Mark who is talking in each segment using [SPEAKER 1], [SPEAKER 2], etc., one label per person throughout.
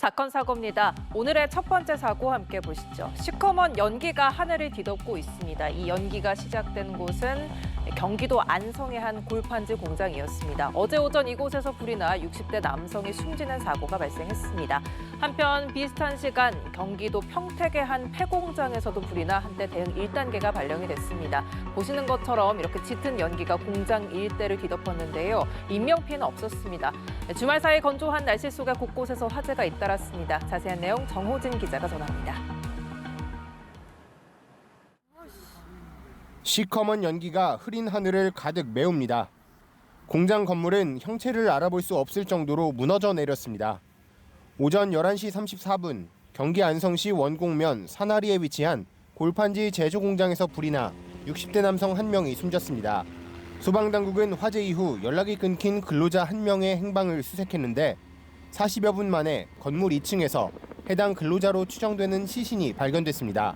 [SPEAKER 1] 사건 사고입니다. 오늘의 첫 번째 사고 함께 보시죠. 시커먼 연기가 하늘을 뒤덮고 있습니다. 이 연기가 시작된 곳은 경기도 안성의 한 골판지 공장이었습니다. 어제 오전 이곳에서 불이 나 60대 남성이 숨지는 사고가 발생했습니다. 한편 비슷한 시간 경기도 평택의 한 폐공장에서도 불이 나 한때 대응 1단계가 발령이 됐습니다. 보시는 것처럼 이렇게 짙은 연기가 공장 일대를 뒤덮었는데요. 인명피해는 없었습니다. 주말 사이 건조한 날씨 속에 곳곳에서 화재가 잇따랐습니다. 자세한 내용 정호진 기자가 전합니다.
[SPEAKER 2] 시커먼 연기가 흐린 하늘을 가득 메웁니다. 공장 건물은 형체를 알아볼 수 없을 정도로 무너져 내렸습니다. 오전 11시 34분 경기 안성시 원곡면 산하리에 위치한 골판지 제조 공장에서 불이 나 60대 남성 1명이 숨졌습니다. 소방당국은 화재 이후 연락이 끊긴 근로자 1명의 행방을 수색했는데 40여 분 만에 건물 2층에서 해당 근로자로 추정되는 시신이 발견됐습니다.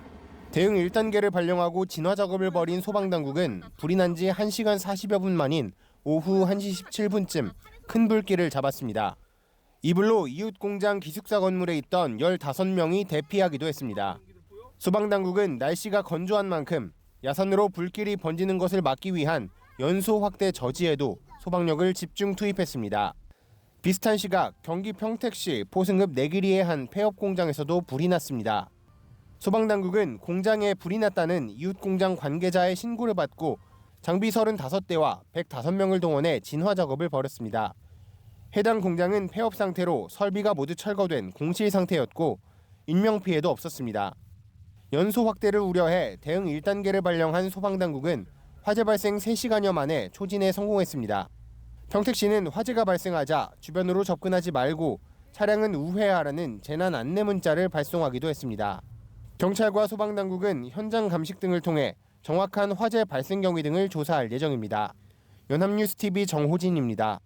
[SPEAKER 2] 대응 1단계를 발령하고 진화 작업을 벌인 소방당국은 불이 난 지 1시간 40여 분 만인 오후 1시 17분쯤 큰 불길을 잡았습니다. 이 불로 이웃 공장 기숙사 건물에 있던 15명이 대피하기도 했습니다. 소방당국은 날씨가 건조한 만큼 야산으로 불길이 번지는 것을 막기 위한 연소 확대 저지에도 소방력을 집중 투입했습니다. 비슷한 시각 경기 평택시 포승읍 내길이의 한 폐업 공장에서도 불이 났습니다. 소방당국은 공장에 불이 났다는 이웃 공장 관계자의 신고를 받고 장비 35대와 105명을 동원해 진화 작업을 벌였습니다. 해당 공장은 폐업 상태로 설비가 모두 철거된 공실 상태였고 인명피해도 없었습니다. 연소 확대를 우려해 대응 1단계를 발령한 소방당국은 화재 발생 3시간여 만에 초진에 성공했습니다. 평택시는 화재가 발생하자 주변으로 접근하지 말고 차량은 우회하라는 재난 안내 문자를 발송하기도 했습니다. 경찰과 소방당국은 현장 감식 등을 통해 정확한 화재 발생 경위 등을 조사할 예정입니다. 연합뉴스TV 정호진입니다.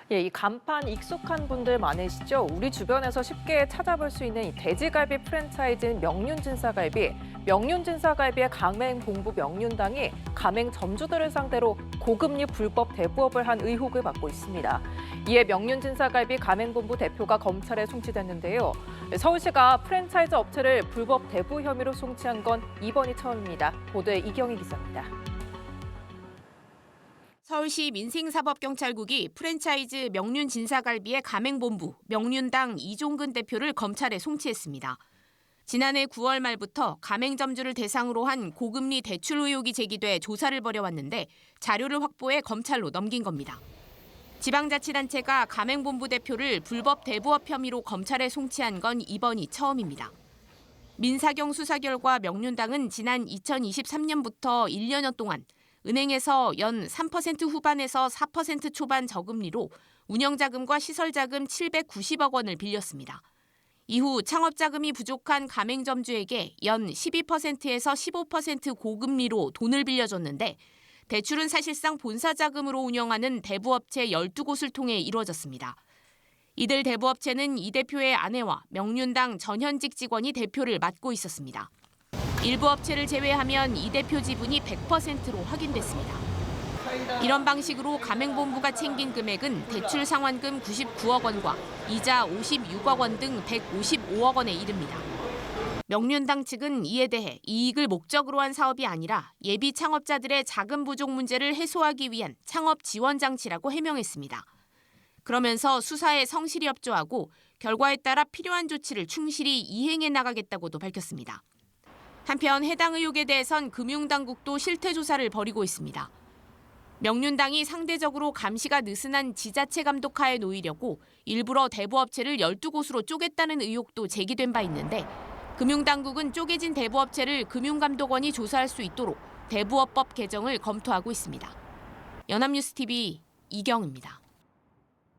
[SPEAKER 1] 이 간판 익숙한 분들 많으시죠? 우리 주변에서 쉽게 찾아볼 수 있는 이 돼지갈비 프랜차이즈인 명륜진사갈비. 명륜진사갈비의 가맹본부 명륜당이 가맹점주들을 상대로 고금리 불법 대부업을 한 의혹을 받고 있습니다. 이에 명륜진사갈비 가맹본부 대표가 검찰에 송치됐는데요. 서울시가 프랜차이즈 업체를 불법 대부 혐의로 송치한 건 이번이 처음입니다. 보도에 이경희 기자입니다.
[SPEAKER 3] 서울시 민생사법경찰국이 프랜차이즈 명륜진사갈비의 가맹본부 명륜당 이종근 대표를 검찰에 송치했습니다. 지난해 9월 말부터 가맹점주를 대상으로 한 고금리 대출 의혹이 제기돼 조사를 벌여왔는데 자료를 확보해 검찰로 넘긴 겁니다. 지방자치단체가 가맹본부 대표를 불법 대부업 혐의로 검찰에 송치한 건 이번이 처음입니다. 민사경 수사 결과 명륜당은 지난 2023년부터 1년여 동안 은행에서 연 3% 후반에서 4% 초반 저금리로 운영자금과 시설자금 790억 원을 빌렸습니다. 이후 창업자금이 부족한 가맹점주에게 연 12%에서 15% 고금리로 돈을 빌려줬는데 대출은 사실상 본사자금으로 운영하는 대부업체 12곳을 통해 이루어졌습니다. 이들 대부업체는 이 대표의 아내와 명륜당 전현직 직원이 대표를 맡고 있었습니다. 일부 업체를 제외하면 이 대표 지분이 100%로 확인됐습니다. 이런 방식으로 가맹본부가 챙긴 금액은 대출 상환금 99억 원과 이자 56억 원 등 155억 원에 이릅니다. 명륜당 측은 이에 대해 이익을 목적으로 한 사업이 아니라 예비 창업자들의 자금 부족 문제를 해소하기 위한 창업 지원 장치라고 해명했습니다. 그러면서 수사에 성실히 협조하고 결과에 따라 필요한 조치를 충실히 이행해 나가겠다고도 밝혔습니다. 한편 해당 의혹에 대해선 금융당국도 실태조사를 벌이고 있습니다. 명륜당이 상대적으로 감시가 느슨한 지자체 감독하에 놓이려고 일부러 대부업체를 12곳으로 쪼갰다는 의혹도 제기된 바 있는데 금융당국은 쪼개진 대부업체를 금융감독원이 조사할 수 있도록 대부업법 개정을 검토하고 있습니다. 연합뉴스TV 이경입니다.